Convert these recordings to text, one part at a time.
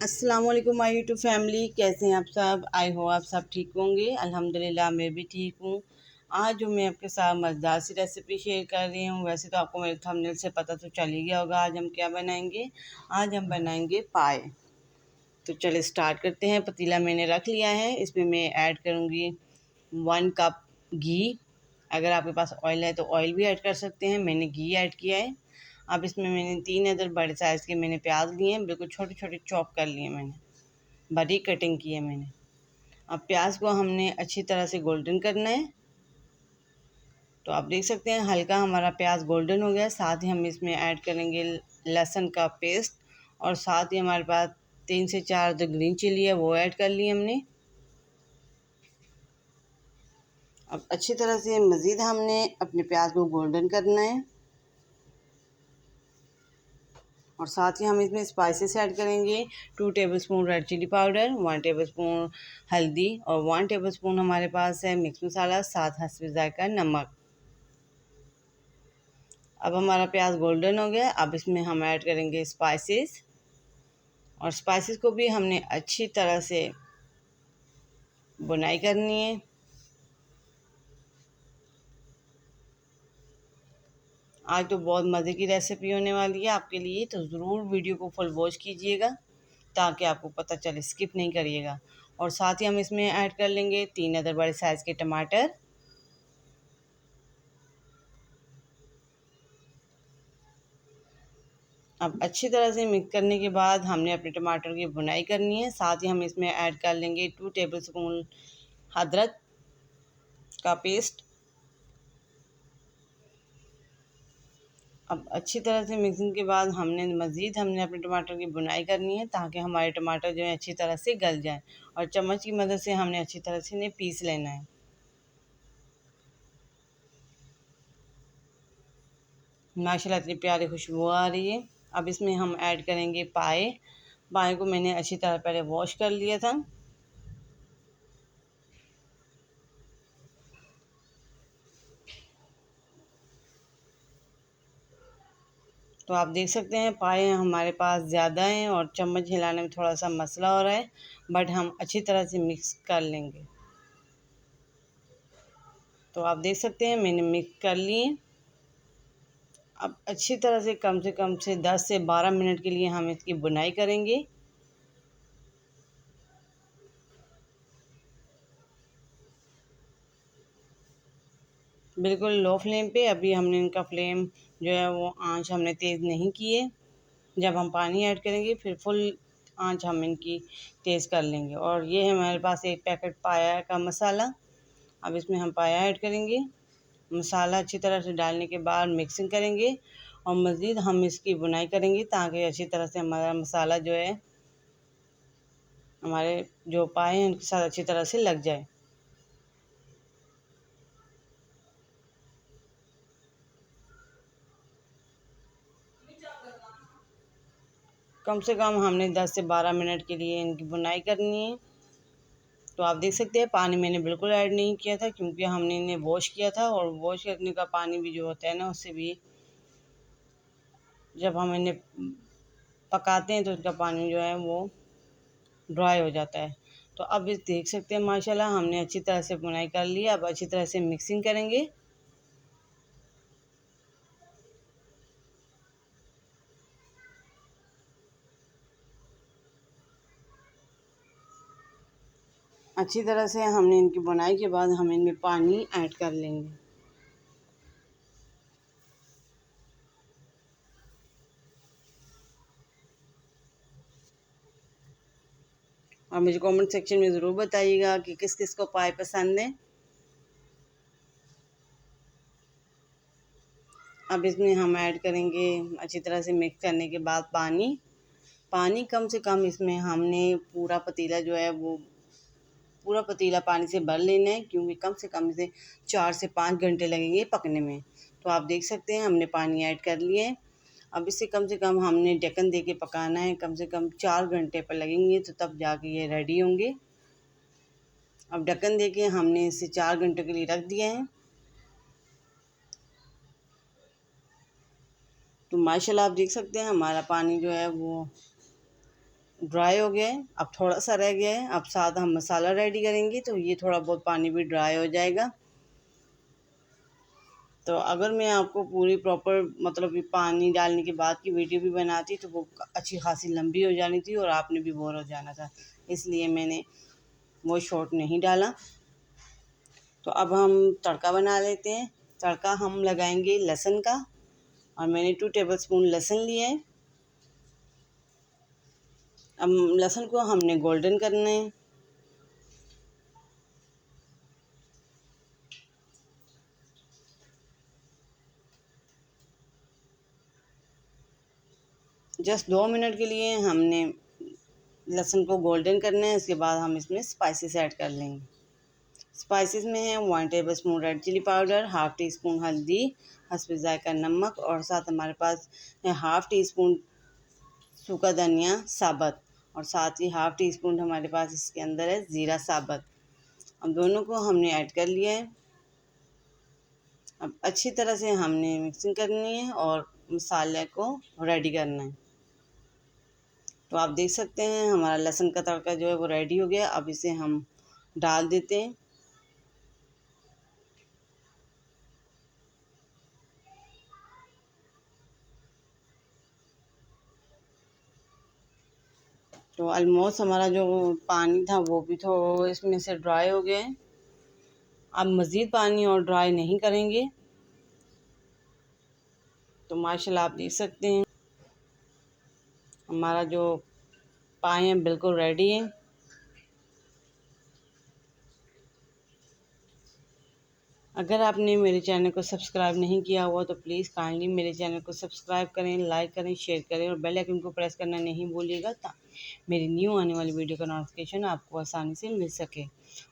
अस्सलाम वालेकुम my YouTube family, कैसे हैं आप सब। आई हो आप सब ठीक होंगे। अल्हम्दुलिल्लाह मैं भी ठीक हूँ। आज जो मैं आपके साथ मज़ेदार सी रेसिपी शेयर कर रही हूँ, वैसे तो आपको मेरे थंबनेल से पता तो चल ही गया होगा आज हम क्या बनाएंगे। आज हम बनाएंगे पाए। तो चलिए स्टार्ट करते हैं। पतीला मैंने रख लिया है, इसमें मैं ऐड करूँगी 1 कप घी। अगर आपके पास ऑयल है तो ऑयल भी ऐड कर सकते हैं, मैंने घी ऐड किया है। अब इसमें मैंने 3 अदर बड़े साइज़ के मैंने प्याज लिए हैं, बिल्कुल छोटे छोटे चॉप कर लिए मैंने, बारीक कटिंग की है मैंने। अब प्याज को हमने अच्छी तरह से गोल्डन करना है। तो आप देख सकते हैं हल्का हमारा प्याज गोल्डन हो गया। साथ ही हम इसमें ऐड करेंगे लहसुन का पेस्ट, और साथ ही हमारे पास 3 से 4 जो ग्रीन चिली है वो ऐड कर ली हमने। अब अच्छी तरह से मज़ीद हमने अपने प्याज को गोल्डन करना है, और साथ ही हम इसमें स्पाइसेस ऐड करेंगे। 2 tablespoon red chilli powder, 1 tablespoon हल्दी, और 1 टेबलस्पून हमारे पास है मिक्स मसाला, साथ हस्बे जायका नमक। अब हमारा प्याज गोल्डन हो गया। अब इसमें हम ऐड करेंगे स्पाइसेस, और स्पाइसेस को भी हमने अच्छी तरह से बुनाई करनी है। आज तो बहुत मज़े की रेसिपी होने वाली है आपके लिए, तो ज़रूर वीडियो को फुल वॉच कीजिएगा ताकि आपको पता चले, स्किप नहीं करिएगा। और साथ ही हम इसमें ऐड कर लेंगे 3 अदर बड़े साइज़ के टमाटर। अब अच्छी तरह से मिक्स करने के बाद हमने अपने टमाटर की भुनाई करनी है। साथ ही हम इसमें ऐड कर लेंगे 2 टेबलस्पून अदरक का पेस्ट। अब अच्छी तरह से मिक्सिंग के बाद हमने अपने टमाटर की भुनाई करनी है ताकि हमारे टमाटर जो है अच्छी तरह से गल जाएं, और चम्मच की मदद से हमने अच्छी तरह से इन्हें पीस लेना है। माशाल्लाह इतनी प्यारी खुशबू आ रही है। अब इसमें हम ऐड करेंगे पाए। पाए को मैंने अच्छी तरह पहले वॉश कर लिया था। तो आप देख सकते हैं पाए हमारे पास ज़्यादा हैं और चम्मच हिलाने में थोड़ा सा मसला हो रहा है, बट हम अच्छी तरह से मिक्स कर लेंगे। तो आप देख सकते हैं मैंने मिक्स कर लिए। अब अच्छी तरह से 10 से 12 मिनट के लिए हम इसकी बुनाई करेंगे। बिल्कुल लो फ्लेम पे। अभी हमने इनका फ्लेम जो है वो आंच हमने तेज़ नहीं की है। जब हम पानी ऐड करेंगे फिर फुल आंच हम इनकी तेज़ कर लेंगे। और ये है हमारे पास एक पैकेट पाया का मसाला। अब इसमें हम पाया ऐड करेंगे। मसाला अच्छी तरह से डालने के बाद मिक्सिंग करेंगे, और मज़ीद हम इसकी बुनाई करेंगे ताकि अच्छी तरह से हमारा मसाला जो है हमारे जो पाए हैं उनके साथ अच्छी तरह से लग जाए। कम से कम हमने 10 से 12 मिनट के लिए इनकी बुनाई करनी है। तो आप देख सकते हैं पानी मैंने बिल्कुल ऐड नहीं किया था, क्योंकि हमने इन्हें वॉश किया था, और वॉश करने का पानी भी जो होता है ना, उससे भी जब हम इन्हें पकाते हैं तो उसका पानी जो है वो ड्राई हो जाता है। तो अब इस देख सकते हैं माशाल्लाह हमने अच्छी तरह से बुनाई कर ली। अब अच्छी तरह से मिक्सिंग करेंगे। अच्छी तरह से हमने इनकी बुनाई के बाद हम इनमें पानी ऐड कर लेंगे। और मुझे कमेंट सेक्शन में ज़रूर बताइएगा कि किस किस को पाए पसंद है। अब इसमें हम ऐड करेंगे अच्छी तरह से मिक्स करने के बाद पानी। पानी कम से कम इसमें हमने पूरा पतीला जो है वो पूरा पतीला पानी से भर लेना है, क्योंकि कम से कम इसे 4 से 5 घंटे लगेंगे पकने में। तो आप देख सकते हैं हमने पानी ऐड कर लिया है। अब इसे कम से कम हमने ढक्कन दे के पकाना है, कम से कम 4 घंटे पर लगेंगे, तो तब जाके ये रेडी होंगे। अब ढक्कन दे के हमने इसे 4 घंटे के लिए रख दिया है। तो माशाल्लाह आप देख सकते हैं हमारा पानी जो है वो ड्राई हो गया है, अब थोड़ा सा रह गया है। अब साथ हम मसाला रेडी करेंगे तो ये थोड़ा बहुत पानी भी ड्राई हो जाएगा। तो अगर मैं आपको पूरी प्रॉपर मतलब कि पानी डालने के बाद की वीडियो भी बनाती तो वो अच्छी खासी लंबी हो जानी थी और आपने भी बोर हो जाना था, इसलिए मैंने वो शॉर्ट नहीं डाला। तो अब हम तड़का बना लेते हैं। तड़का हम लगाएंगे लहसुन का, और मैंने 2 टेबलस्पून लहसुन लिए है। अब लहसुन को हमने गोल्डन करना है। जस्ट 2 मिनट के लिए हमने लहसुन को गोल्डन करना है। इसके बाद हम इसमें स्पाइसेस ऐड कर लेंगे। स्पाइसेस में है 1 tablespoon red chilli powder, half teaspoon हल्दी, हस्बे ज़ायक़ा नमक, और साथ हमारे पास है हाफ़ टी स्पून सूखा धनिया साबुत, और साथ ही हाफ़ टी स्पून हमारे पास इसके अंदर है ज़ीरा साबुत। अब दोनों को हमने ऐड कर लिया है। अब अच्छी तरह से हमने मिक्सिंग करनी है और मसाले को रेडी करना है। तो आप देख सकते हैं हमारा लहसुन का तड़का जो है वो रेडी हो गया। अब इसे हम डाल देते हैं। तो ऑलमोस्ट हमारा जो पानी था वो भी तो इसमें से ड्राई हो गया है। अब मज़ीद पानी और ड्राई नहीं करेंगे। तो माशाल्लाह आप देख सकते हैं हमारा जो पाए हैं बिल्कुल रेडी है। अगर आपने मेरे चैनल को सब्सक्राइब नहीं किया हुआ तो प्लीज़ काइंडली मेरे चैनल को सब्सक्राइब करें, लाइक करें, शेयर करें और बेल आइकन को प्रेस करना नहीं भूलिएगा ताकि मेरी न्यू आने वाली वीडियो का नोटिफिकेशन आपको आसानी से मिल सके।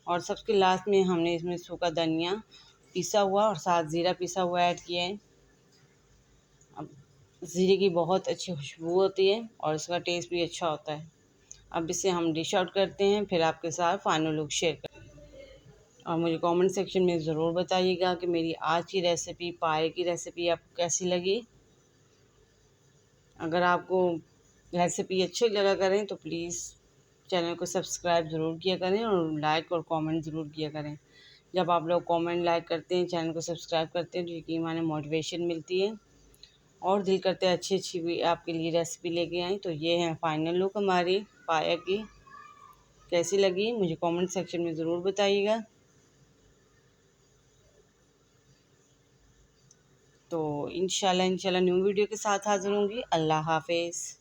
और सबसे लास्ट में हमने इसमें सूखा धनिया पिसा हुआ और साथ ज़ीरा पिसा हुआ ऐड किया है। अब ज़ीरे की बहुत अच्छी खुशबू होती है और इसका टेस्ट भी अच्छा होता है। अब इसे हम डिश आउट करते हैं, फिर आपके साथ फाइनल लुक शेयर करते हैं। और मुझे कमेंट सेक्शन में ज़रूर बताइएगा कि मेरी आज की रेसिपी पाए की रेसिपी आपको कैसी लगी। अगर आपको रेसिपी अच्छी लगा करें तो प्लीज़ चैनल को सब्सक्राइब ज़रूर किया करें और लाइक और कमेंट ज़रूर किया करें। जब आप लोग कमेंट लाइक करते हैं, चैनल को सब्सक्राइब करते हैं तो यकीन माने मोटिवेशन मिलती है और दिल करते हैं अच्छी अच्छी भी आपके लिए रेसिपी लेके आएँ। तो ये है फाइनल लुक हमारी पाया की, कैसी लगी मुझे कमेंट सेक्शन में ज़रूर बताइएगा। तो इंशाल्लाह न्यू वीडियो के साथ हाज़िर होंगी। अल्लाह हाफ़िज़।